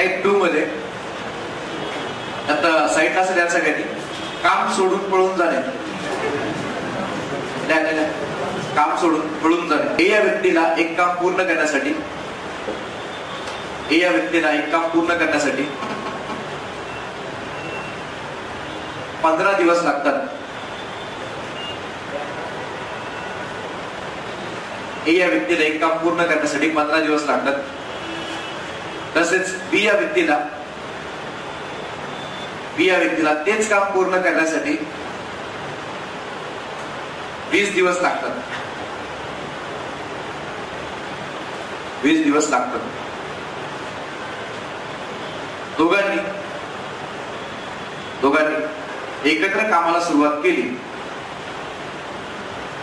Night 2 मध्ये आता साईटला असं द्या सगळ्यांनी, काम सोडून पळून जाणे, काम सोडून पळून जाणे. हे या व्यक्तीला एक काम पूर्ण करण्यासाठी, हे या व्यक्तीला एक काम पूर्ण करण्यासाठी 15 दिवस लागतात. हे या व्यक्तीला एक काम पूर्ण करण्यासाठी 15 दिवस लागतात. तसेच बी या व्यक्तीला तेच काम पूर्ण करण्यासाठी 20 दिवस लागतात. 20 दिवस लागतात. दोघांनी एकत्र कामाला सुरुवात केली.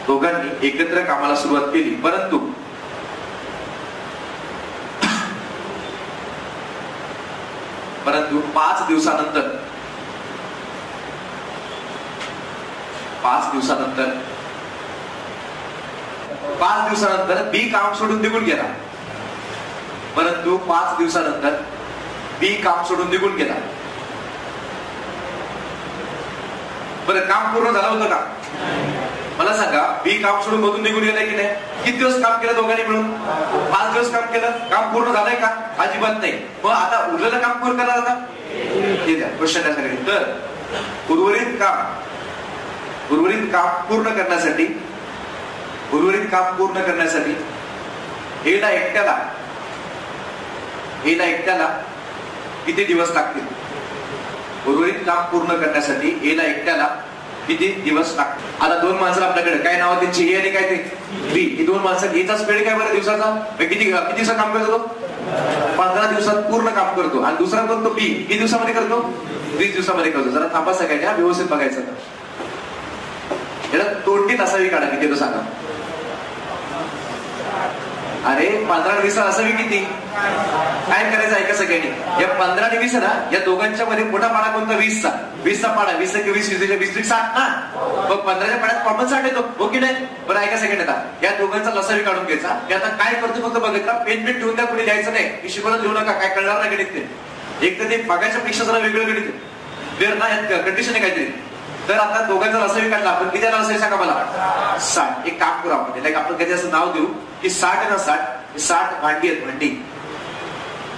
दोघांनी एकत्र कामाला सुरुवात केली, परंतु परंतु 5 दिवसानंतर बी काम सोडून निघून गेला. परंतु 5 दिवसानंतर बी काम सोडून निघून गेला. बरं, काम पूर्ण झालं होतं का? मला सांगा, बी काम सोडून मधून निघून गेलाय की नाही? किती दिवस काम केलं दोघांनी मिळून? 5 दिवस काम केलं. काम पूर्ण झालंय का? अजिबात नाही. मग आता उरलेलं काम पूर्ण करणार आता क्वेश्चन त्यासाठी. तर उर्वरित काम पूर्ण करण्यासाठी एला एकट्याला किती दिवस लागतील? उर्वरित काम पूर्ण करण्यासाठी एला एकट्याला किती दिवस लागतील? आता 2 माणसं आपल्याकडे, काय नाव त्यांची? ए आणि काय ते बी. ही 2 माणसं, एचा स्पीड काय बरं दिवसाचा? किती दिवसात काम करतो? 15 दिवसात पूर्ण काम करतो. आणि दुसरा करतो बी, किती दिवसामध्ये करतो? 20 दिवसामध्ये करतो. जरा थांबा सगळ्यांना, व्यवस्थित बघायचं. याला तोंडी नसावी काढा किती, तो सांगा. अरे 15 आणि 20 असावी किती? काय करायचं ऐका सगळ्यांनी. या 15 आणि 20 ना, या दोघांच्या मध्ये मोठा पाडा कोणता? 20चा. 20चा पाडा, 20 × 20 = 60 ना. मग 15च्या पाड्यात कॉमन 60 येतो, हो की नाही? बरं ऐका सगळ्यांनी, आता या दोघांचा लसावी काढून घ्यायचा. ते आता काय करतो फक्त बघितला, पेन ठेवून द्या, कुणी लिहायचं नाही. मी शिकवलं, लिहू नका, काय कळणार नाही गणित ते. एक तर ते मागाच्या पेक्षा जरा वेगळं गणित वेळ ना, यात कंडिशन आहे काहीतरी. तर आता दोघांचा लसावी काढला आपण, किती लसावी सांगा मला? 60. एक काम करू आपण, आपण कधी असं नाव देऊ की 60 ना 60 भांडी आहेत. भांडी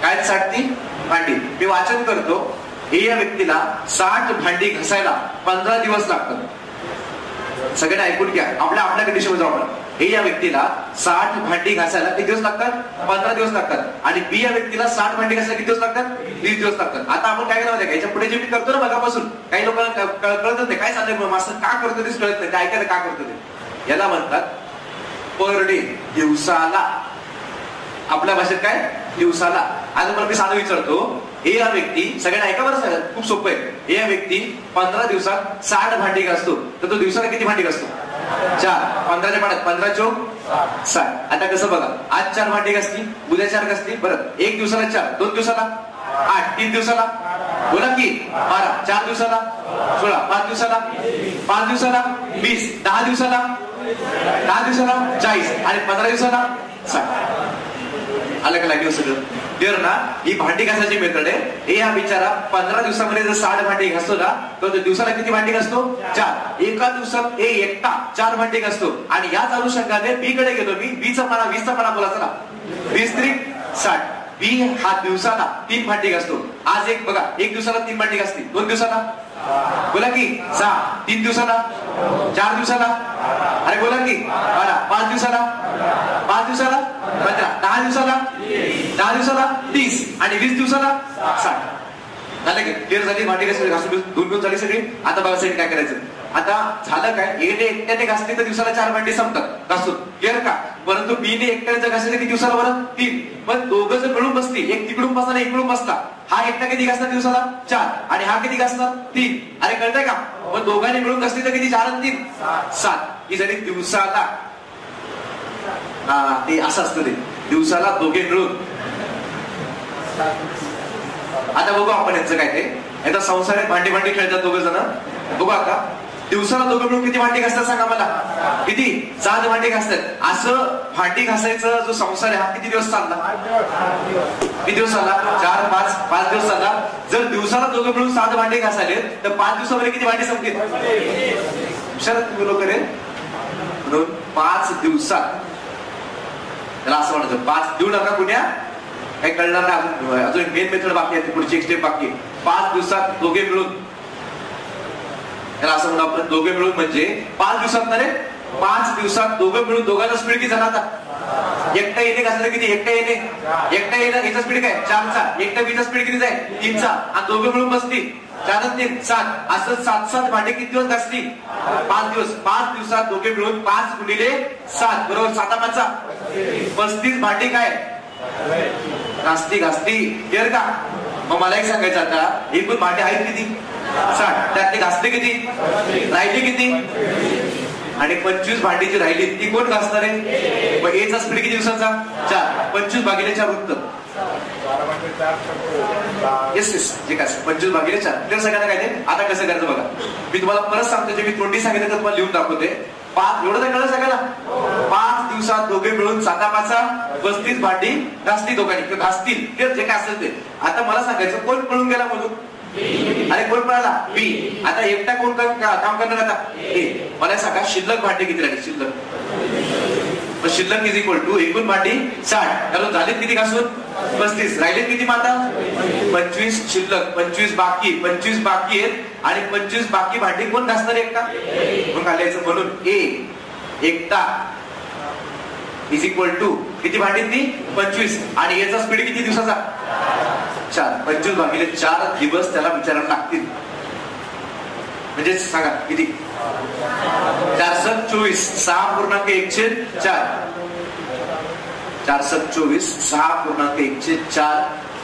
काय? 60 ती भांडी. मी वाचन करतो. हे या व्यक्तीला 60 भांडी घासायला 15 दिवस लागतात. सगळ्यांना ऐकून घ्या, आपल्या कंडिशन मध्ये आपण. हे या व्यक्तीला 60 भांडी घासायला किती दिवस लागतात? 15 दिवस लागतात. आणि बी या व्यक्तीला 60 भांडी घासायला किती दिवस लागतात? 20 दिवस लागतात. आता आपण काय करावं? याच्या पुढे जे मी करतो ना मगापासून, काही लोकांना कळतच नाही काय सांगते मास्तर, का करतो तेच कळत नाही. ते ऐकायला का करतो ते, याला म्हणतात पर डे, दिवसाला. आपल्या भाषेत काय? दिवसाला. आज मला मी साधं विचारतो, हे या व्यक्ती, सगळ्यांना ऐका बरं, खूप सोपं आहे. हे या व्यक्ती 15 दिवसात 60 भांडी घासतो, तर तो दिवसाला किती भांडी घासतो? 4. 15च्या पाण्यात 15 चौक 60. आता कसं बघा, आज 4 भांडी घासली, उद्या 4 घासली, बरं 1 दिवसाला 4, 2 दिवसाला 8, 3 दिवसाला बोला की 12, 4 दिवसाला 16, 5 दिवसाला 20, 10 दिवसाला 40 आणि 15 दिवसाला 60. आलं का लागलं सगळं? क्लिअर ना? ही भांडी घासायची मेथड आहे. हे हा बिचारा 15 दिवसामध्ये जर 60 भांडी घासतो ना, तर दिवसाला किती भांडी घासतो? 4. एका दिवसात एकटा 4 भांडी घासतो. आणि याच अनुषंगाने बी कडे गेलो मी. 20चा पाना बोला चला. 20 × 60. बी हा दिवसाला 3 भांडी घासतो. आज एक बघा, 1 दिवसाला 3 भांडी घासली, 2 दिवसाला बोला की 6, 3 दिवसाला 4 दिवसाला, अरे बोला की 12, 5 दिवसाला 15, 10 दिवसाला 30 आणि 20 दिवसाला 60. झालं की क्लिअर झाली? भांडी घासून 2 दिवस झाली सगळी. आता बघा साईड काय करायचं. आता झालं काय, एने एकट्याने घासली तर दिवसाला 4 भांडी संपतात घासून, क्लिअर का? परंतु बीने एकट्याने घासली किती दिवसाला? बरं 3. पण दोघं जर मिळून बसली, एक तिकडून बसला इकडून बसला, हा एकटा किती घासणार दिवसाला? 4 आणि हा किती घासणार? 3. अरे कळतंय का? मग दोघांनी मिळून घासली तर किती? 4 आणि 3 7. ही झाली दिवसाला. हा, ते असं असतं, ते दिवसाला दोघे मिळून. आता बघू आपण यांचं काय ते. आता संसारात भांडी खेळतात दोघं जण. बघू आता दिवसाला दोघं मिळून किती भांडी घासतात सांगा मला? किती? 7 भांडी घासतात. असं भांडी घासायचा जो संसार आहे हा किती दिवस चालला? किती दिवस चालला? 4, 5 दिवस चालला. जर दिवसाला दोघं मिळून 7 भांडे घासाले तर 5 दिवसामध्ये किती भांडी संपतील? शरद लोक रे म्हणून 5 दिवसात त्याला असं म्हणायचं 5 देऊ नका कुण्या. काही कळणार नाही. अजून मेन मेथड बाकी आहे, पुढची एक स्टेप बाकी आहे. 5 दिवसात दोघे मिळून, त्याला असं म्हणू आपण दोघे मिळून म्हणजे 5 दिवसात ना रे 5 दिवसात दोघं मिळून दोघांचा स्पीड किती झाला? आता एकटा येणे घासलं किती? एकटा येणं याचा स्पीड काय? 4चा. एकटा बीचा स्पीड किती आहे? 3चा. आणि दोघं मिळून बसती 4 आणि 3 7. असं 7 भांडे किती दिवस घासली? 5 दिवस. 5 दिवसात दोघे मिळून 5 गुणिले 7 बरोबर 7 5 35 भांडी काय घासती. क्लिअर का? मग मला एक सांगायचं आता एकूण भांडे आहेत किती? 60. त्यातले घासले किती? राहिले किती? आणि 25 भांडी जी राहिली ती कोण घासणार आहे? मग एचा स्पीड किती दिवसाचा? 4. 25 भागिले 4 उत्तर. येस जे काय 25 भागिले 4. तर सगळ्यांना काय ते आता कसं करायचं बघा. मी तुम्हाला परत सांगतो, जे मी तोंडी सांगितलं तर तुम्हाला लिहून दाखवते. 5 एवढं तर कळलं सगळ्याला. 5 दिवसात दोघे मिळून 7 5 35 भांडी घासली दोघांनी किंवा घासतील. जे काय असेल ते. आता मला सांगायचं कोण पळून गेला म्हणून? अरे कोण पळाला? बी. आता एकटा कोण काम करणार? आता ए. मला सांगा शिल्लक भांडी किती राहिली? शिल्लक इज इक्वल टू एकूण भांडी 60. कारण झालेत किती घासून? 35. राहिलेत किती माता? 25 शिल्लक. 25 बाकी आहेत आणि 25 बाकी भांडी कोण घासणार? एकटा. मग घालायचं म्हणून ए एकटा इज इक्वल टू किती भांडी? ती 25. आणि याचा स्पीड किती दिवसाचा? 4. 25 भागिले 4 दिवस त्याला विचारायला लागतील. म्हणजे सांगा किती? 424. 6.1/4. 424 6.1/4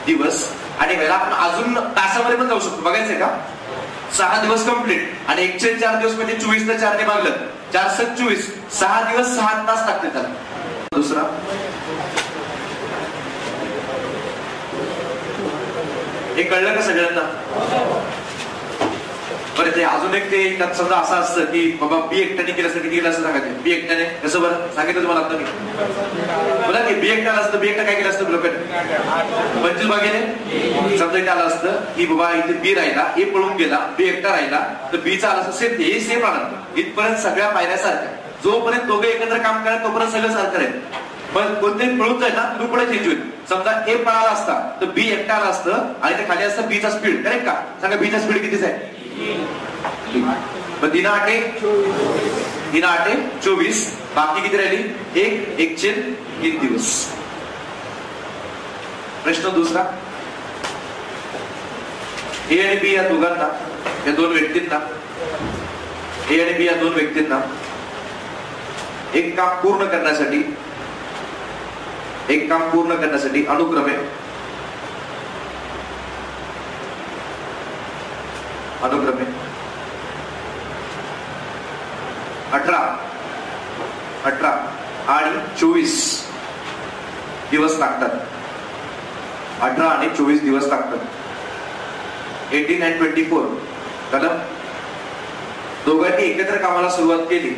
दिवस. आणि ह्याला आपण अजून तासामध्ये पण जाऊ शकतो. बघायचंय का? 6 दिवस कंप्लीट आणि 104 दिवस म्हणजे 24 ने 4 ने भागलं 424. 6 दिवस 6 तास लागते त्याला. दुसरा हे कळलं का सगळ्यांना? बरं ते अजून एक ते समजा असं असतं की बाबा बी एकट्याने केलं असतं किती केलं असतं सांगा. बी एकट्याने कसं बरं सांगितलं तुम्हाला आता मी बोला की बी एकट्याला असतं. बी एकटा काय केलं असतं? 25 भागिले समजा इथे आलं असतं की बाबा इथे बी राहिला, ए पळून गेला, बी एकटा राहिला तर बीचा आला असतं सेम. हे सेम राहणार इथपर्यंत सगळ्या पायऱ्यासारख्या. जोपर्यंत दोघे एकत्र काम करत तोपर्यंत सगळं सारखं आहे. पण कोणतेही पळून जाईल ना तू पुढे चेंज होईल. समजा ए पळाला असता तर बी एकटा आला असतं आणि ते खाली असतं बीचा स्पीड. करेक्ट का? सांगा बीचा स्पीड कितीच आहे? मग 3 8 24. बाकी किती राहिली? 1/3 दिवस. प्रश्न दुसरा. ए आणि बी या दोघांना, या 2 व्यक्तींना, ए आणि बी या 2 व्यक्तींना एक काम पूर्ण करण्यासाठी अनुक्रमे 18 आणि 24 दिवस लागतात. 18 आणि 24 दिवस लागतात. 18 and 24. कळलं? दोघांनी एकत्र कामाला सुरुवात केली.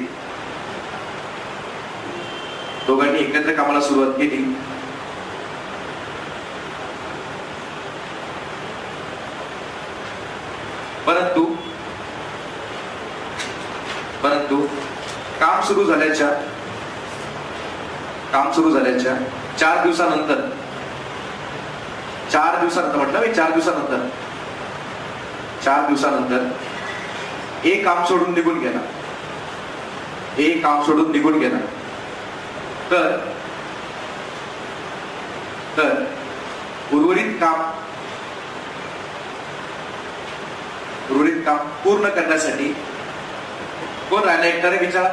परंतु काम सुरू झाल्याच्या 4 दिवसानंतर म्हटलं मी 4 दिवसानंतर एक काम सोडून निघून गेला. तर उर्वरित काम पूर्ण करण्यासाठी कोण राहिला? एकटा रे विचारा.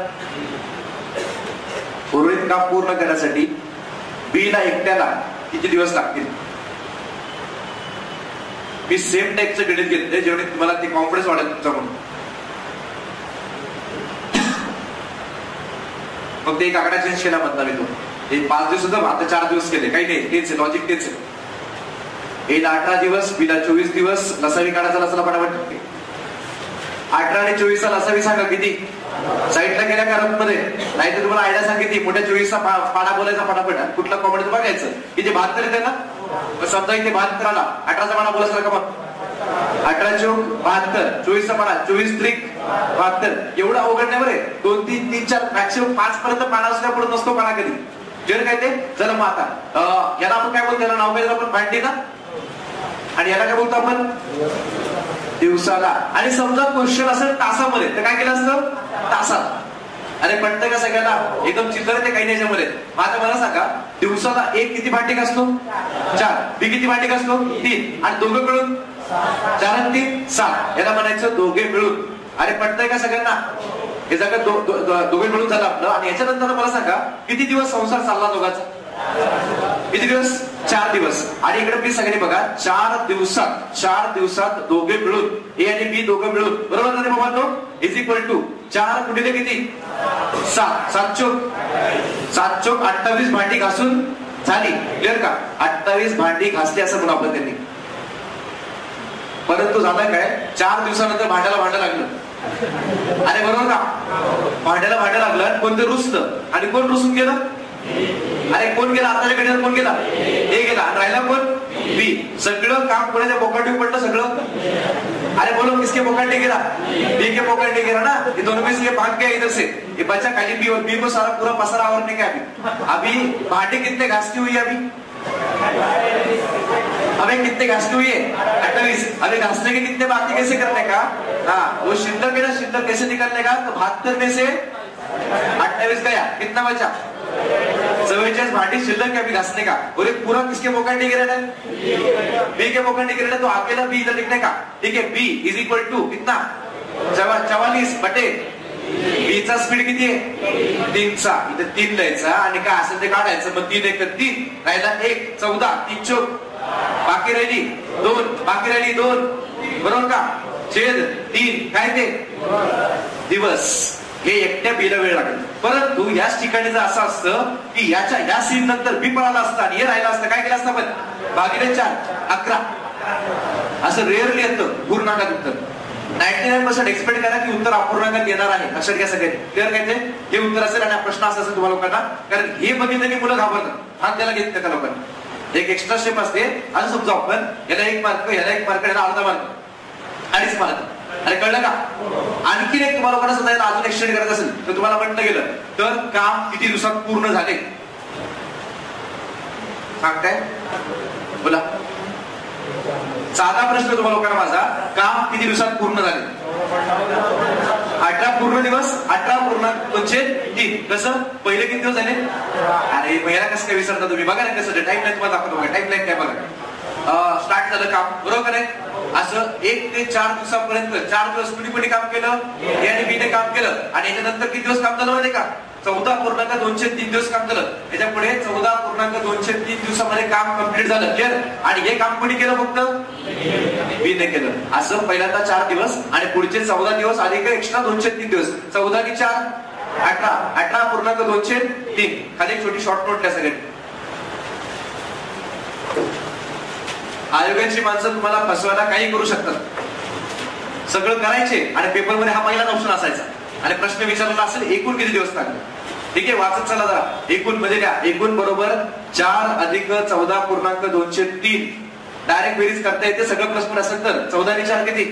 उर्वरित काम पूर्ण करण्यासाठी बी ला एकट्याला किती दिवस लागतील? मी सेम टाईपचं गणित घेतलंय जेवढे तुम्हाला ते कॉन्फिडन्स वाढेल तुमचा म्हणून. फक्त एक आकडा चेंज केला म्हणता मी तो. हे 5 दिवस होतं आता 4 दिवस केले. काही नाही, तेच आहे लॉजिक, तेच आहे. एला 18 दिवस, बीला 24 दिवस. लसावी काढायचा लसाला पटापट. 18 आणि 24 चा लसावी सांगा किती? साईडला गेल्या मध्ये नाही तर तुम्हाला आयडिया सांगितली मोठ्या 24चा पाडा बोलायचा फटाफट कुठला कॉमेडी बघायचं की जे 72 येते ना समजा इथे 72 आला 18चा पाडा बोलायचा का मग 18 चौक 72 24चा पाडा 24 त्रिक 72 एवढं अवघड नाही बरे 2 3 3 4 मॅक्सिमम 5 पर्यंत पाडा असल्या पुढे नसतो पाडा कधी जर काय ते चला मग आता याला आपण काय बोलतो याला नाव काय आपण भांडी ना आणि याला काय बोलतो आपण दिवसाला आणि समजा क्वेश्चन असेल तासामध्ये तर काय केलं असतं तासात अरे पटतं का सगळ्यांना एकदम चित्र ते काही नाही याच्यामध्ये माझं मला सांगा दिवसाला एक किती भांडी असतो 4 बी किती भांडी असतो 3 आणि दोघं मिळून 4 आणि 3 7 याला म्हणायचं दोघे मिळून अरे पटतंय का सगळ्यांना हे सगळं दोघे मिळून झालं आपलं आणि याच्यानंतर मला सांगा किती दिवस संसार चालला दोघांचा किती दिवस 4 दिवस आणि इकडे प्लीज सगळ्यांनी बघा 4 दिवसात दोघे मिळून ए आणि बी दोघं मिळून बरोबर ना बाबांनो इज इक्वल टू 4 गुणिले किती 7 7 चौक 28 भांडी घासून झाली क्लिअर का 28 भांडी घासली असं म्हणून आपण त्यांनी परंतु झालं काय 4 दिवसानंतर भांड्याला भांडं लागलं अरे बरोबर का भांड्याला भांडं लागलं कोणतं रुसलं आणि कोण रुसून गेलं अरे कोण गेला आताच्या घडीला कोण गेला ए गेला आणि राहिला कोण बी सगळं काम कोणाच्या पोकाटी पडलं सगळं अरे बोलो किसके पोकाटी गिरा बी के पोकाटी गिरा ना ये दोनों में से ये भाग गया इधर से ये बच्चा खाली बी और बी को सारा पूरा पसारा आवरने का अभी भांडी कितने घासती हुई अभी अबे कितने घासती हुई है 28 अभी घासने के कितने बाकी कैसे करने का हाँ वो शिंदर के ना शिंदर कैसे निकलने का तो 72 में से 28 गया कितना बचा 44 भांडी शिल्लक है अभी घासने का और एक पूरा किसके पोकाटी गिरा है बी के पोकाटी गिरा है तो अकेला बी इधर लिखने का ठीक है बी इज इक्वल टू कितना 44 बटे बीचा स्पीड किती आहे 3चा इथे 3 लिहायचा आणि काय असेल ते काढायचं मग 3 एक 3 राहिला 1 14 3 चौक बाकी राहिली 2 बाकी राहिली 2 बरोबर का छेद 3 काय ते दिवस हे एकट्या बीला वेळ लागेल परंतु याच ठिकाणी जर असं असतं की याच्या या सीन नंतर बी पळाला असता आणि हे राहिला असतं काय केलं असतं आपण भागिले 4 11 असं रेअरली येतं पूर्णांकात उत्तर 99% एक्सपेक्ट करा की उत्तर अपूर्णांकात येणार आहे लक्षात घ्या सगळ्यांनी क्लिअर काय ते हे उत्तर असेल आणि प्रश्न असा असेल तुम्हाला लोकांना कारण हे बघितलं की मुलं घाबरतात हा त्याला घेत त्या लोकांनी एक एक्स्ट्रा स्टेप असते आणि समजा आपण याला 1 मार्क याला 1 मार्क याला अर्धा मार्क 2.5 मार्क अरे कळलं का आणखीन एक तुम्हाला लोकांना समजा अजून एक्सटेंड करायचं असेल तर तुम्हाला म्हटलं गेलं तर काम किती दिवसात पूर्ण झाले सांगताय बोला साधा प्रश्न तुम्हाला लोकांना माझा काम किती दिवसात पूर्ण झाले 18 पूर्ण दिवस 18 पूर्ण 203 कसं पहिले किती दिवस झाले अरे पहिला कसं काय विसरता तुम्ही बघा ना कसं टाइम लाईन तुम्हाला दाखवतो बघा टाइम लाईन काय बघा स्टार्ट झालं काम बरोबर आहे असं 1 ते 4 दिवसापर्यंत 4 दिवस कुणी काम केलं ए आणि बी ने काम केलं आणि याच्यानंतर किती दिवस काम झालं माहिती का 14.203 दिवस काम झालं याच्या पुढे 14.203 दिवसामध्ये काम कम्प्लीट झालं क्लिअर आणि हे काम कोणी केलं फक्त बी ने केलं असं पहिल्यांदा 4 दिवस आणि पुढचे 14 दिवस अधिक एक्स्ट्रा 203 दिवस 14 की 4 18.203 खाली एक छोटी शॉर्ट नोट द्या सगळ्यांनी आयोगाची माणसं तुम्हाला फसवायला काही करू शकतात सगळं करायचे आणि पेपरमध्ये हा पहिलाच ऑप्शन असायचा आणि प्रश्न विचारला असेल एकूण किती दिवस लागले ठीक आहे वाचत चला जरा एकूण मध्ये द्या एकूण बरोबर 4 अधिक 14.203 डायरेक्ट बेरीज करता येते सगळं प्रश्न असेल तर 14 आणि 4 किती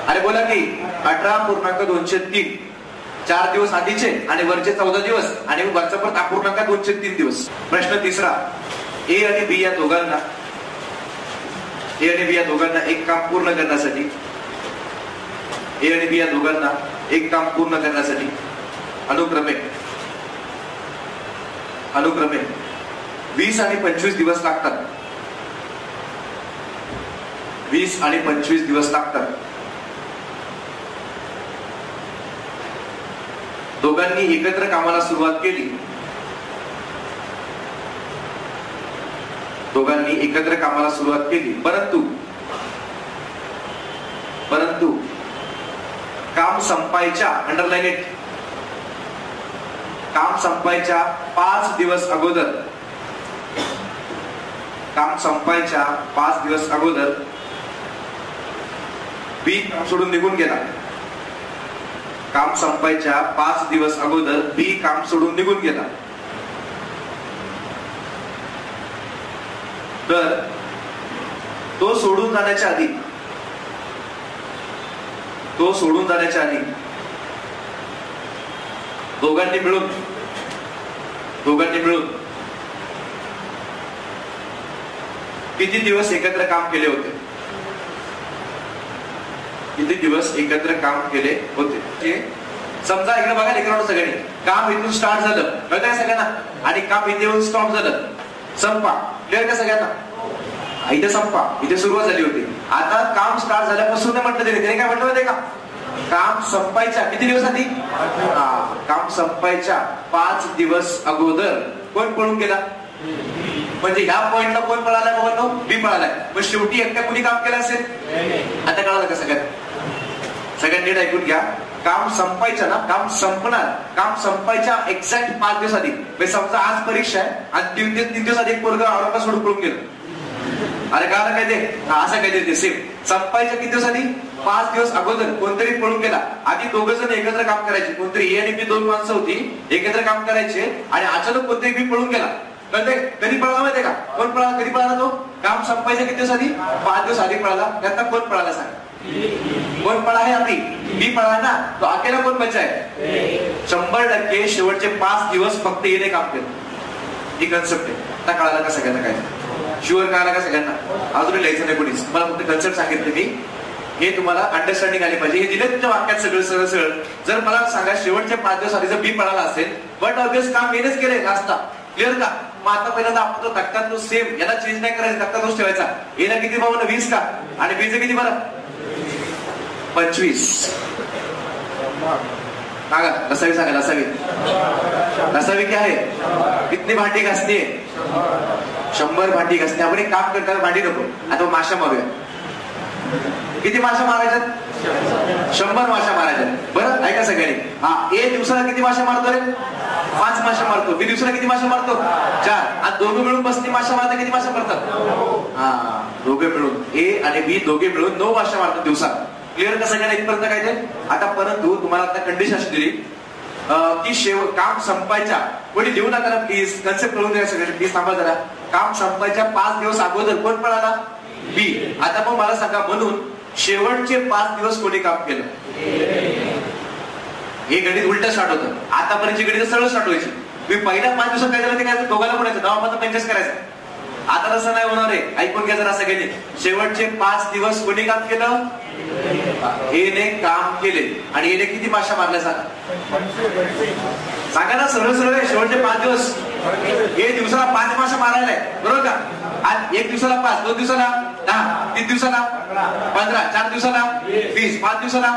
अरे बोला की 18.203 4 दिवस आधीचे आणि वरचे 14 दिवस आणि वरचा परत अपूर्णांक 203 दिवस प्रश्न तिसरा ए आणि बी या दोघांना एक काम पूर्ण करण्यासाठी ए आणि बी या दोघांना एक काम पूर्ण करण्यासाठी अनुक्रमे 20 आणि 25 दिवस लागतात 20 आणि 25 दिवस लागतात दोघांनी एकत्र कामाला सुरुवात केली परंतु काम संपायच्या अंडरलाईन इट काम संपायच्या 5 दिवस अगोदर बी सोडून निघून गेला काम संपायच्या 5 दिवस अगोदर बी काम सोडून निघून गेला, तर तो सोडून जाण्याच्या आधी दोघांनी मिळून किती दिवस एकत्र काम केले होते? समजा इकडे बघा लेकरांनो, सगळ्यांनी काम इथून स्टार्ट झालं, कळतंय सगळ्यांना, आणि काम इथे येऊन स्टॉप झालं, संपा. क्लिअर का सगळ्यांना? इथे संपा, इथे सुरुवात झाली होती. आता काम स्टार्ट झाल्यापासून म्हटलं त्याने काय म्हटलं माहितीये का? काम संपायच्या किती दिवस आधी? काम संपायच्या 5 दिवस अगोदर कोण पळून गेला? म्हणजे ह्या पॉइंटला कोण पळालाय बाबांनो? बी पळालाय. पण शेवटी एकट्या कुणी काम केलं असेल? आता कळालं का सगळ्यांनी नीट ऐकून घ्या. काम संपायचं ना, काम संपणार, काम संपायच्या एक्झॅक्ट 5 दिवस आधी. म्हणजे समजा आज परीक्षा आहे आणि 3 दिवस आधी एक पोरगा औरंगाबाद सोडून पळून गेलं. अरे काय काय ते असं काय ते सेम संपायच्या किती दिवस आधी? 5 दिवस अगोदर कोणतरी पळून गेला. आधी दोघ जण एकत्र काम करायचे, कोणतरी ए आणि बी 2 माणसं होती, एकत्र काम करायचे, आणि अचानक कोणतरी बी पळून गेला. कळते? कधी पळाला माहितीये का? कोण पळाला? कधी पळाला तो? काम संपायच्या किती दिवस आधी? 5 दिवस आधी पळाला. त्यातला कोण पळाला सांग? कोण पळा आहे? आधी बी पळा ना. तो अकेला कोण बचाय? 100% शेवटचे 5 दिवस फक्त येणे काम केलं. ही कन्सेप्ट आहे. आता कळाला का सगळ्यांना? काय शुअर कळाला का सगळ्यांना? अजूनही लिहायचं नाही कोणीच. मला फक्त कन्सेप्ट सांगितलं मी, हे तुम्हाला अंडरस्टँडिंग आली पाहिजे. हे दिले तुमच्या वाक्यात सगळं सरळ सरळ. जर मला सांगा शेवटचे 5 दिवस आधी जर बी पळाला असेल, बट ऑब्वियस काम येणेच केले नाश्ता. क्लिअर का? मग आता पहिल्यांदा आपण तो धक्का तो सेम, याला चेंज नाही करायचा, धक्का तोच ठेवायचा. येला किती बाबा? 20 का? आणि बीचं किती बरं? 25. सांगा रसावी, सांगा रसावी क्या आहे? कितनी भांडी घासते? 100 भांडी घासते. आपण एक काम करताना भांडी नको, आता माशा मारूया. किती माशा मारायच्यात? 100 माशा मारायच्यात. बरं ऐका सगळ्यांनी. ए दिवसाला किती माशा मारतो रे? 5 माशा मारतो. बी दिवसाला किती माशा मारतो? 4. आणि दोघे मिळून 35 माशा मारतात. किती माशा मारतात? दोघे मिळून, ए आणि बी दोघे मिळून 9 माशा मारतात दिवसात. क्लिअर का सगळ्यांना इथपर्यंत? काय ते आता परंतु तुम्हाला आता कंडिशन अशी दिली की काम संपायच्या, कोणी लिहू नका प्लीज, कन्सेप्ट कळून द्या सगळ्यांनी प्लीज. थांबा जरा. काम संपायच्या 5 दिवस अगोदर कोण पळाला? बी. आता मग मला सांगा, म्हणून शेवटचे 5 दिवस कोणी काम केलं? हे गणित उलट स्टार्ट होतं. आतापर्यंतची गणित सरळ स्टार्ट व्हायची. मी पहिल्या 5 दिवसात काय झालं ते काय दोघांना म्हणायचं, नावापासून 25 करायचं. आता तसं नाही होणार आहे. ऐकून घ्या जरा सगळ्यांनी. शेवटचे 5 दिवस कोणी काम केलं? एने काम केले. आणि एने किती माशा मारल्या सांगा? सांगा ना, सरळ सरळ. शेवटचे 5 दिवस हे दिवसाला 5 माशा मारायला आहे, बरोबर का? आज 1 दिवसाला 5, 2 दिवसाला 10, 3 दिवसाला 15, 4 दिवसाला 20, 5 दिवसाला.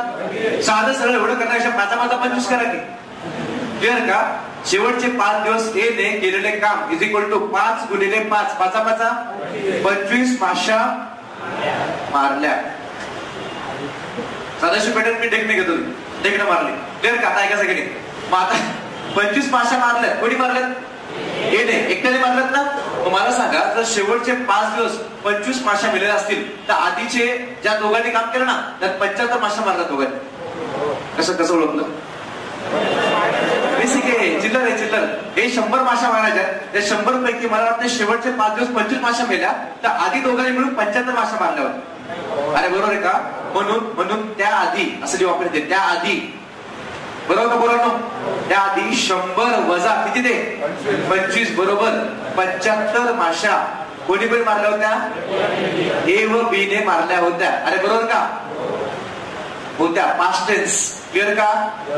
साधं सरळ एवढं करण्यापेक्षा 5 25 करा की. क्लिअर का? शेवटचे 5 दिवस एने केलेले काम इज इक्वल टू 5 गुणिले 5, 5 25 माशा मारल्या. साधाशी पॅटर्न मी टेक्निक घेतो, टेकणं मारली. क्लिअर का? आता ऐका सगळ्यांनी. मग आता 25 माशा मारल्या. कोणी मारल्यात? एने. एकट्याने मारल्यात ना. मला सांगा, जर शेवटचे 5 दिवस 25 माशा मिळाल्या असतील, तर आधीचे ज्या दोघांनी काम केलं ना, त्यात 75 माशा मारल्या दोघांनी. कसं ओळखलं? बेसिक आहे, चिल्लर आहे, चिल्लर. हे 100 माशा मारायच्या. त्या 100 पैकी मला वाटतं शेवटचे 5 दिवस 25 माशा मिळाल्या, तर आधी दोघांनी मिळून 75 माशा मारल्यावर. अरे बरोबर आहे का? म्हणून त्या आधी असं जे वापरते, त्या आधी, बरोबर बरोबर, त्या आधी 100 वजा किती ते 25, बरोबर 75 माशा कोणी पण मारल्या होत्या? ए व बी ने मारल्या होत्या. अरे बरोबर का? होत्या. Past tense. क्लिअर का?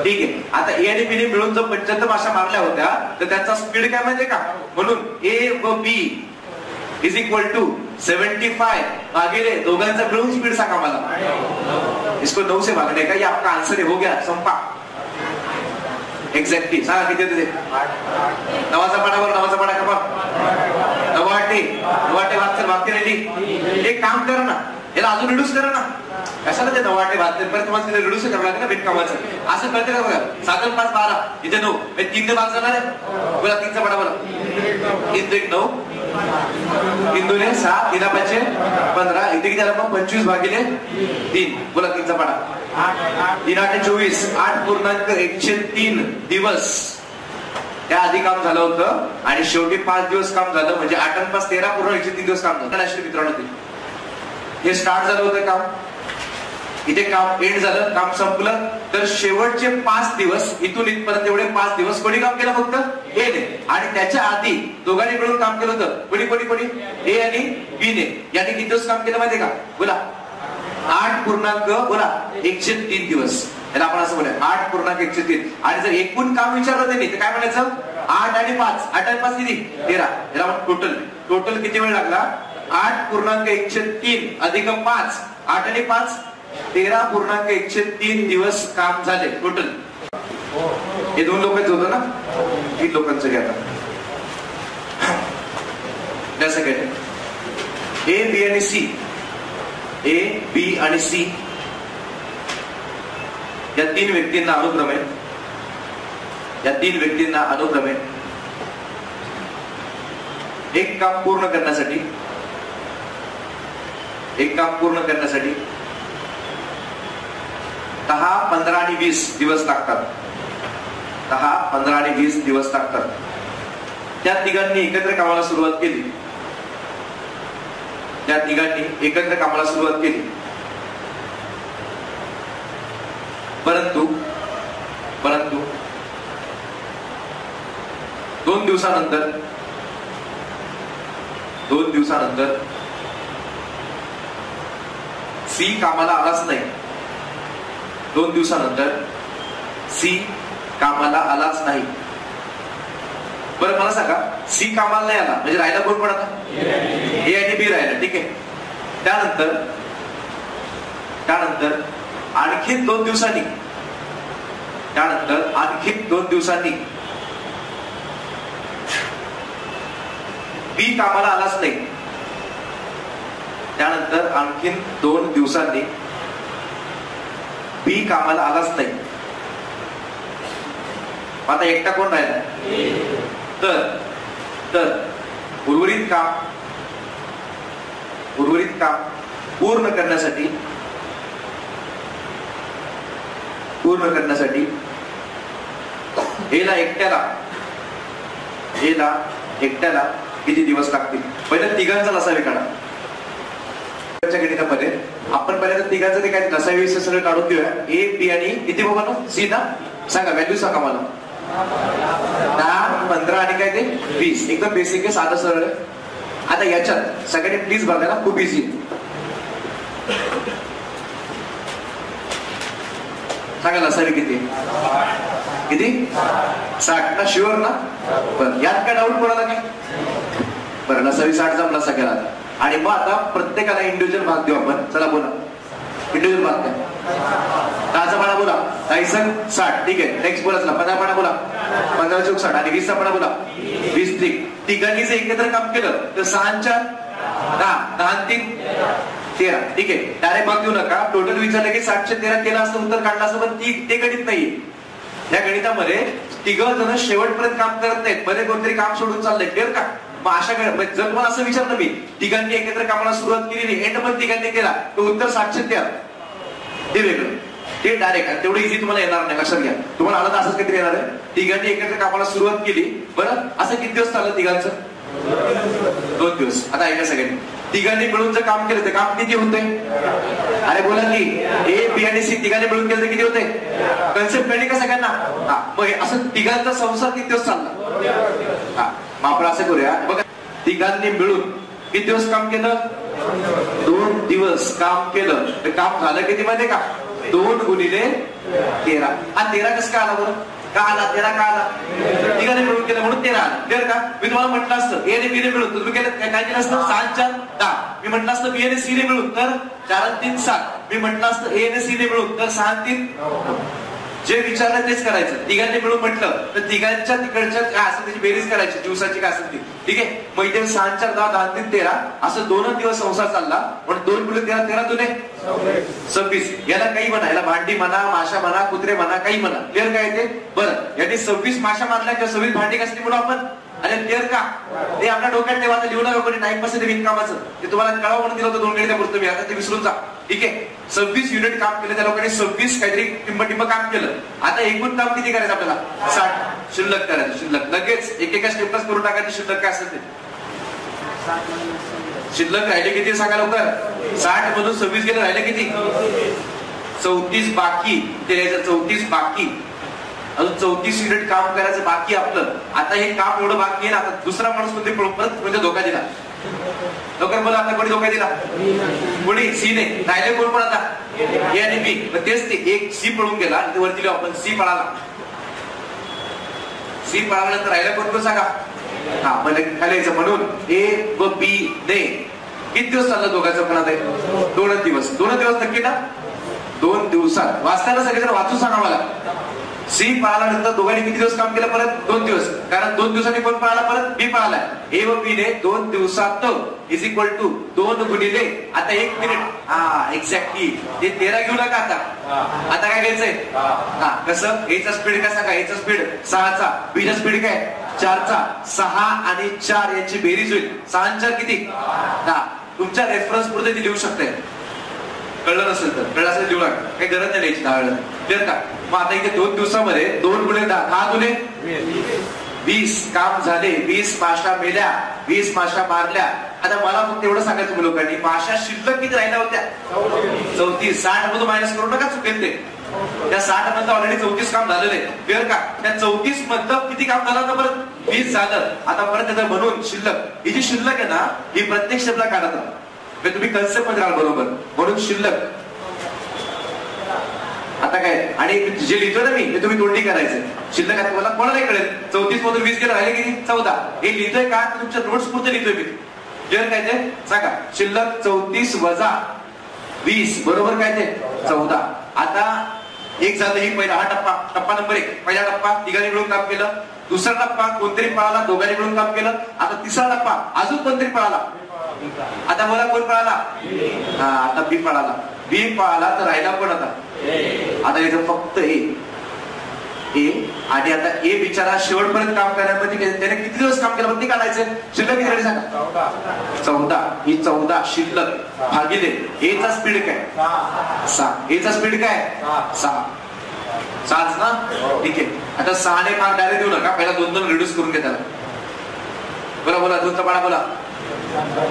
ठीक आहे. आता ए आणि बी ने मिळून जर 75 माशा मारल्या होत्या, तर त्यांचा स्पीड काय माहितीये का? म्हणून ए व बी इज इक्वल टू 75 भागिले दोघांचा मिळून स्पीड सांगा मला. इसको 9 से भागने का, ये आपका आंसर है. हो गया, संपा. एक्झॅक्टली सांगा किती होते? 9चा पाडा का? 9 वागते रेडी. एक काम करा ना, याला अजून रिड्यूस करा ना. कशाला ते 9 वागते? परत तुम्हाला रिड्यूस करावं लागेल ना बिनकामाचं. असं कळतं का? बघा, 7 5 12 इथे 9, 3 ने भाग जाणार आहे. बोला 3चा पाडा बरं. 3 9 3 दुने 6, 3 5 15, इथे किती आला मग 25 भागिले 3. बोला 3चा पाडा. 3 8 24, 8.103 दिवस त्या आधी काम झालं होतं आणि शेवटी 5 दिवस काम झालं, म्हणजे 8 आणि 5 13.103 दिवस काम झालं. अश्विनी मित्रांनो, हे स्टार्ट झालं होतं काम, इथे काम एंड झालं, काम संपलं. तर शेवटचे 5 दिवस इथून इथपर्यंत एवढे 5 दिवस कोणी काम केलं? फक्त ए ने. आणि त्याच्या आधी दोघांनी मिळून काम केलं होतं. कोणी ए आणि बी ने. याने किती दिवस काम केलं माहितीये का? बोला 8.103 दिवस. याला आपण असं बोलूया 8.103. आणि जर एकूण काम विचारलं त्यांनी तर काय म्हणायचं? 8 आणि 5, 8 आणि 5 किती? 13. याला आपण टोटल किती वेळ लागला? 8.103 अधिक 5, 8 आणि 5 13.103 दिवस काम झाले टोटल. हे 2 लोकांचं होतं ना, 3 लोकांचं घ्या. ए बी आणि सी, ए बी आणि सी या 3 व्यक्तींना अनुक्रमे एक काम पूर्ण करण्यासाठी 10, 15 आणि 20 दिवस लागतात. 10, 15 आणि 20 दिवस लागतात. त्या तिघांनी एकत्र कामाला सुरुवात केली. परंतु 2 दिवसानंतर सी कामाला आलाच नाही. 2 दिवसानंतर सी कामाला आलाच नाही. बरं मला सांगा, सी कामाला नाही आला म्हणजे राहिला कोण? पण आता ए आणि बी राहिला. ठीक आहे. त्यानंतर आणखी 2 दिवसांनी बी कामाला आलाच नाही. त्यानंतर आणखीन 2 दिवसांनी बी कामाला आलाच नाही. आता एकटा कोण राहिला? तर उर्वरित काम पूर्ण करण्यासाठी एला एकट्याला किती दिवस लागतील? पहिल्या तिघांचा लसावी काढा. गणितामध्ये आपण पहिल्यांदा तिघांचं ते काय लसावी सगळं काढून देऊया. ए बी आणि किती बघा सी ना, सांगा व्हॅल्यू सांगा मला. 10, 15 आणि काय ते 20. एकदम बेसिक आहे, साधं सरळ आहे. आता याच्यात सगळ्यांनी प्लीज बघायला खूप इझी. सांगा लसावी किती? 60 ना? शुअर ना? बरं, यात काय डाऊट पडाला काय? बरं, लसावी 60 जमला सगळ्याला. आणि मग आता प्रत्येकाला इंडिव्हिज्युअल भाग देऊ आपण. चला बोला, इंडिव्हिज्युअल भाग द्या. 10चा पाडा बोला. 60. ठीक आहे. नेक्स्ट बोला. 15 पाडा बोला. 15 चौक 60 आणि 20चा पाडा बोला. 20 ठीक. तिघांनी जर एकत्र काम केलं तर 6 आणि 4 10, 10 आणि 3 13. ठीक आहे. डायरेक्ट भाग देऊ नका. टोटल विचारलं की 713 केलं असतं, उत्तर काढलं असतं, पण ते गणित नाही. या गणितामध्ये तिघ जण शेवटपर्यंत काम करत नाहीत. मध्ये कोणतरी काम सोडून चाललंय. क्लिअर का? मग अशा जर तुम्हाला असं विचारलं मी, तिघांनी एकत्र कामाला सुरुवात केली, एंड पण तिघांनी केला, तर उत्तर 713 ते वेगळं. ते डायरेक्ट तेवढं इझी तुम्हाला येणार नाही. लक्षात घ्या. तुम्हाला आलं तर असंच काहीतरी येणार आहे. तिघांनी एकत्र कामाला सुरुवात केली. बरं, असं किती दिवस चाललं तिघांचं? 2 दिवस. आता ऐका सगळ्यांनी, तिघांनी मिळून जर काम केलं तर काम किती होते? अरे बोला की ए बी आणि सी तिघांनी मिळून केलं तर किती होते? कन्सेप्ट कळली का सगळ्यांना? हा, मग असं तिघांचा संसार किती दिवस चालला? हा, मग आपण असं करूया. बघा, तिघांनी मिळून किती दिवस काम केलं? 2 दिवस काम केलं. तर काम झालं किती माहितीये का? 2 गुणिले 13. हा 13 कसं काय आला बरं? का आला 13? का आला? तिघांनी मिळून केलं म्हणून 13 आला. क्लिअर का? मी तुम्हाला म्हटलं असतं ए आणि बी ने मिळून, तुम्ही केलं काय केलं असतं? 6 आणि 4 10. मी म्हटलं असतं बी आणि सी ने मिळून तर 4 आणि 3 7. मी म्हटलं असतं ए आणि सी ने मिळून तर 6 आणि 3 जे विचारलं तेच करायचं. तिघांनी मिळून म्हटलं तर तिघांच्या तिकडच्या काय असेल त्याची बेरीज करायची, दिवसाची काय असेल ती. ठीक आहे. मग इथे 6 आणि 4 10, 10 आणि 3 13 असं 2 दिवस संसार चालला. म्हणून 2 गुणिले 13 13 दुने 26. याला काही म्हणा, याला भांडी म्हणा, माशा म्हणा, कुत्रे म्हणा, काही म्हणा. क्लिअर काय ते? बरं, याने 26 माशा मारल्या किंवा 26 भांडी कसली म्हणू आपण? अरे क्लिअर का? हे आपल्या डोक्यात तेव्हा लिहू नका कोणी टाइमपास बिनकामाचं. ते तुम्हाला कळावं म्हणून दिलं होतं 2 गणिता पुरतं मी, आता ते विसरून जा. ठीक आहे, 26 युनिट काम केलं त्या लोकांनी, 26 काहीतरी टिंब काम केलं. आता एकूण काम किती करायचं आपल्याला? 60 शिल्लक करायचं. शिल्लक लगेच एकेका स्टेपलाच करून टाकायचं. शिल्लक काय असेल ते शिल्लक राहिले किती सांगा लवकर? 60 मधून 26 गेलं, राहिले किती? 34 बाकी. ते 34 बाकी, अजून 34 युनिट काम करायचं बाकी आपलं. आता हे काम एवढं बाकी आहे ना, आता दुसरा माणूस कोणते परत म्हणजे धोका दिला. लवकर बोला, आता कोणी धोका दिला? कोणी? सी ने. राहिले कोण पण आता? ए आणि बी. मग तेच ते एक सी पळून गेला आणि वरती लिहू आपण सी पळाला. सी पळाल्यानंतर राहिला कोण कोण सांगा? हा म्हणजे खालीचं म्हणून ए व बी ने किती दिवस चाललं दोघांचं पण? आता 2 दिवस. 2 दिवस नक्की ना? 2 दिवसात. वाचताना सगळेजण वाचून सांगा मला. सी पळाल्यानंतर दोघांनी किती दिवस काम केलं? परत 2 दिवस. कारण 2 दिवसांनी कोण पळाला? परत बी पळाला. ए व बी ने 2 दिवसात इज इक्वल टू 2 गुणिले आता 1 मिनिट. हा एक्झॅक्टली. ते 13 घेऊ नका आता. आता काय घ्यायचंय? हा कसं? एचा स्पीड काय सांगा? एचा स्पीड 6चा, बीचा स्पीड काय 4चा. 6 आणि 4 यांची बेरीज होईल. 6 आणि 4 किती? 10. तुमच्या रेफरन्स पुरते ती लिहू शकते. कळलं नसेल तर, कळलं असेल लिहू नका, काही गरज नाही लिहायची. 10 वेळा क्लिअर का? मग आता इथे 2 दिवसामध्ये 2 गुणे 10, 10 गुणे 20 काम झाले. 20 माशा मेल्या, 20 माशा मारल्या. आता मला फक्त एवढं सांगायचं तुम्ही लोकांनी, माशा शिल्लक किती राहिल्या होत्या? 34. 60 मधून मायनस करू नका, चुकेल ते. त्या 60 मधलं ऑलरेडी 34 काम झालेलं आहे. क्लिअर का? त्या 34 मधलं किती काम झालं? तर परत 20 झालं. आता परत त्याचं म्हणून शिल्लक, ही जी शिल्लक आहे ना, ही प्रत्येक शब्दाला काढत राहा. तुम्ही कन्सेप्ट मध्ये राहा बरोबर. म्हणून शिल्लक. आता काय? आणि जे लिहितो ना मी, तुम्ही तोंडी करायचं. शिल्लक आता मला कोणाला कळेल? 34 मधून 20 गेलं, राहिले किती? 14. हे लिहितोय का? तुमच्या नोट्स पुरते लिहितोय मी. क्लिअर काय ते सांगा? शिल्लक 34 वजा 20 बरोबर काय ते? 14. आता एक झालं, ही पहिला हा टप्पा. टप्पा नंबर 1. पहिला टप्पा तिघांनी मिळून काम केलं. दुसरा टप्पा कोणतरी पळाला, दोघांनी मिळून काम केलं. आता तिसरा टप्पा अजून कोणतरी पळाला. आता मला कोण पळाला? हा आता बी पळाला. बी पळाला तर राहिला कोण आता? आता इथं फक्त ए आणि आता ए बिचारा शेवटपर्यंत काम करण्यामध्ये त्याने किती दिवस काम केलं ते काढायचं. शिल्लक किती राहिली सांगा? 14. ही 14 शिल्लक भागिले एचा स्पीड काय? 6. एचा स्पीड काय? 6. 6च ना? ठीक आहे. आता 6 ने भाग डायरेक्ट देऊ नका, पहिला 2 रिड्यूस करून घ्या त्याला. बोला बोला, 2चा पाडा बोला.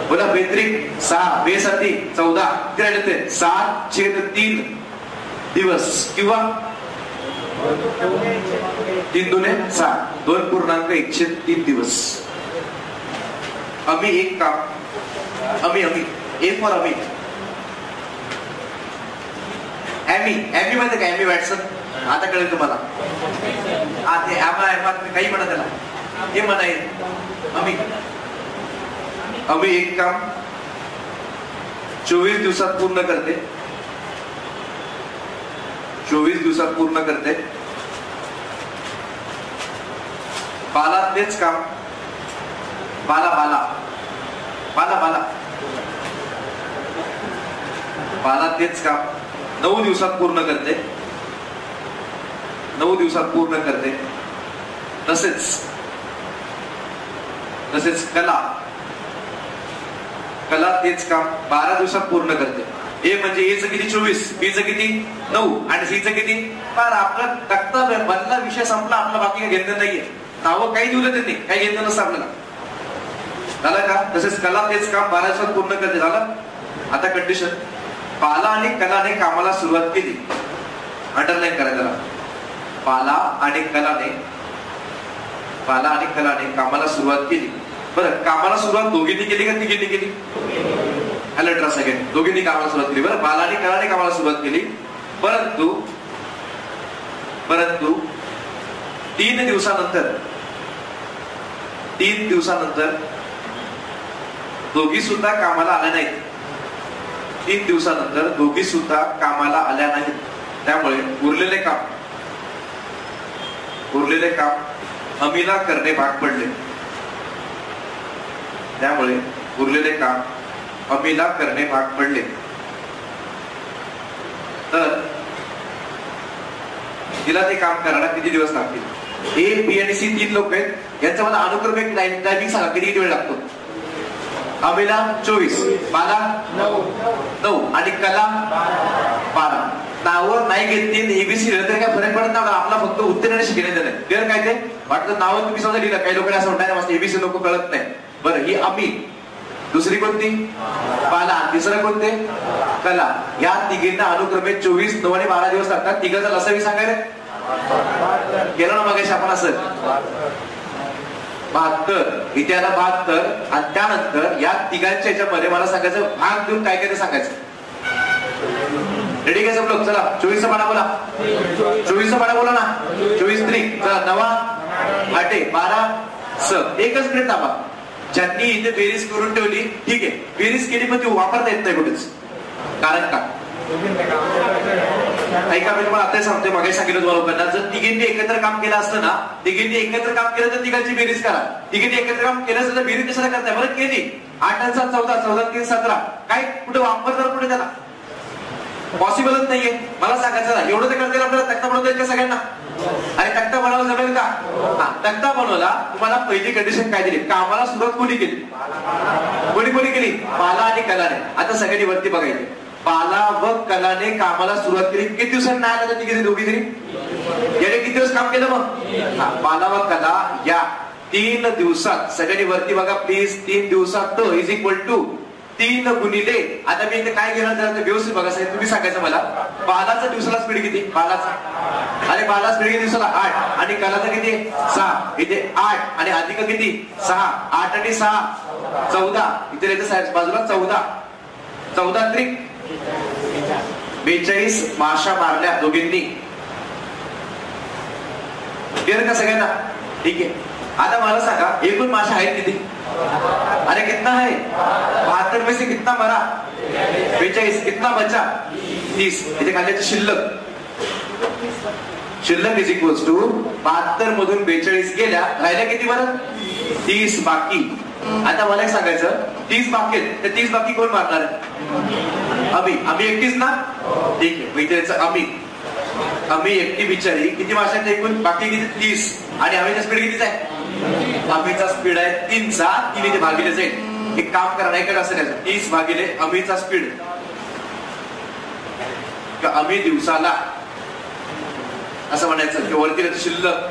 बोला बेत्रिक 6 बेसाठी 14 किती राहिले ते? 7/3 दिवस किंवा 3 दुने 6, 2.103 दिवस. अमी एक काम, अमी एक फॉर अमी. एमी मध्ये काय? Amy Watson. आता कळेल तुम्हाला. ते काही म्हणा त्याला, हे म्हणा अमी. अमी एक काम 24 दिवसात पूर्ण करते. 24 दिवसात पूर्ण करते. बाला तेच काम. बाला बाला बाला बाला बाला तेच काम 9 दिवसात पूर्ण करते. 9 दिवसात पूर्ण करते. तसेच कला तेच काम 12 दिवसात पूर्ण करते. ए म्हणजे एचं किती? 24. बीचं किती? 9. आणि सीचं किती? 12. आपला तक्ता बनला, विषय संपला आपला. बाकी काही घेतलं नाहीये. नावं काही दिलं त्यांनी, काही घेतलं नसतं आपल्याला. झालं का? तसेच कला तेच काम 12 दिवसात पूर्ण करते. झालं. आता कंडिशन, बाला आणि कलाने कामाला सुरुवात केली. अंडरलाईन करा त्याला. बाला आणि कलाने कामाला सुरुवात केली. बरं, कामाला सुरुवात दोघींनी केली का तिघींनी केली? Alert second. दोघींनी कामाला सुरुवात केली. बरं, बाला आणि कलाने कामाला सुरुवात केली. परंतु 3 दिवसानंतर दोघी सुद्धा कामाला आल्या नाहीत. 3 दिवसानंतर दोघी सुद्धा कामाला आल्या नाहीत. त्यामुळे उरलेले काम अमीला करणे भाग पडले. त्यामुळे उरलेले काम अमीला करणे भाग पडले. तर तिला ते काम करायला किती दिवस लागतील? ए बी आणि सी 3 लोक आहेत. यांचा मला अनुक्रमिक टायमिंग सांगा, किती वेळ लागतो? अमिला 24, बाला 9 आणि कला 12. नावं नाही घेतली एबीसी तरी काय फरक पडत नाही, आपला फक्त उत्तराने शिकण्यात येणार. क्लिअर काय ते वाटतं? नावं तुम्ही समजा लिहिलं, काही लोकांना असं म्हणणार एबीसी लोक कळत नाही. बरं, ही अमी, दुसरी कोणती? बाला, तिसरं कोणते? कला. या तिघींना अनुक्रमे 24, 9 आणि 12 दिवस लागतात. तिघांचा लसावी सांगायला केलं ना मगाशी आपण असं 72, इथे आता 72. आणि त्यानंतर या तिघांच्या याच्यामध्ये मला सांगायचं भाग देऊन काय काय सांगायचं. रेडी काय समजलं? चला 24 पाडा बोला, 24 पाडा बोला ना. 24 3, चला 9 8 12 6. एकच मिनिट थांबा. ज्यांनी इथे बेरीज करून ठेवली ठीक आहे, बेरीज केली पण ती वापरता येत नाही कुठेच. कारण का? ऐका, मी तुम्हाला आता सांगतोय, मागे सांगितलं तुम्हाला, जर तिघींनी एकत्र काम केलं असतं ना, तिघींनी एकत्र काम केलं तर तिघांची बेरीज करा. तिघींनी एकत्र काम केलं असतं तर बेरीज कशाला करताय? बरं केली. 8 आणि 7 14, 14 3 17. काय कुठे वापर कुठे त्याला पॉसिबलच नाहीये. मला सांगायचं ना, एवढं तर करता येईल आपल्याला. तक्ता बनवता येईल का सगळ्यांना? आणि तक्ता बनवायला जमेल का? हा, तक्ता बनवला. तुम्हाला पहिली कंडिशन काय दिली? कामाला सुरुवात कोणी केली? कोणी केली? बाला आणि कलाने. आता सगळ्यांनी वरती बघायची. बाला व कलाने कामाला सुरुवात केली. किती दिवसांनी नाही आला तिघे दोघी तरी? याने किती दिवस काम केलं मग? बाला व कला या 3 दिवसात. सगळ्यांनी वरती बघा प्लीज. 3 दिवसात इज इक्वल टू 3 गुणिले. आता मी इथे काय घेणार त्याला व्यवस्थित बघा साहेब, तुम्ही सांगायचं मला. बालाचा दिवसाला स्पीड किती? बालाचा, आणि बाला स्पीड किती दिवसाला? 8. आणि कलाचा किती? 6. इथे 8 आणि अधिक किती? 6. 8 आणि 6 14. इथे बाजूला 14. 14 त्रिक 42 माशा मारल्या दोघींनी. क्लिअर का सगळ्यांना? ठीक आहे. आता मला सांगा एकूण माशा आहेत किती? अरे कितना है? 72 में से कितना मरा? 42. कितना बचा? 30. इथे खाल्ल्याची शिल्लक इज इक्वल्स टू 72 मधून 42 गेल्या, राहिल्या किती बरं? 30 बाकी. आता मला एक सांगायचं, 30 बाकी आहेत, तर 30 बाकी कोण मारणार आहे? आम्ही एकटीच ना? ठीक आहे. मग इथे आम्ही एकटी बिचारी. किती माशा आहेत एकूण? बाकी किती? 30. आणि आम्हीचा स्पीड कितीच आहे? आम्हीचा स्पीड आहे 3चा. 3 इथे भागिले जाईल. एक काम करा, नाही असं नाही, 30 भागिले आम्हीचा स्पीड. आम्ही दिवसाला असं म्हणायचं की वरती शिल्लक.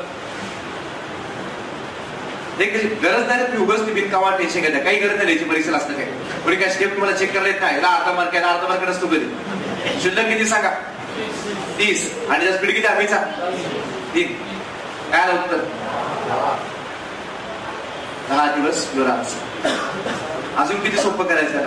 गरज नाही तुम्ही उगाच बिनकामा टेन्शन घेता. काही गरज नाही लिहायची परीक्षेला असतं काय. कोणी काय स्टेप तुम्हाला चेक करायला येत नाही. अर्धा मार्क आहे, अर्धा मार्क नसतो कधी. शिल्लक किती सांगा? 30. आणि त्या स्पीड किती आम्हीचा? 3. काय आलं उत्तर? 10 दिवस. अजून किती सोपं करायचं?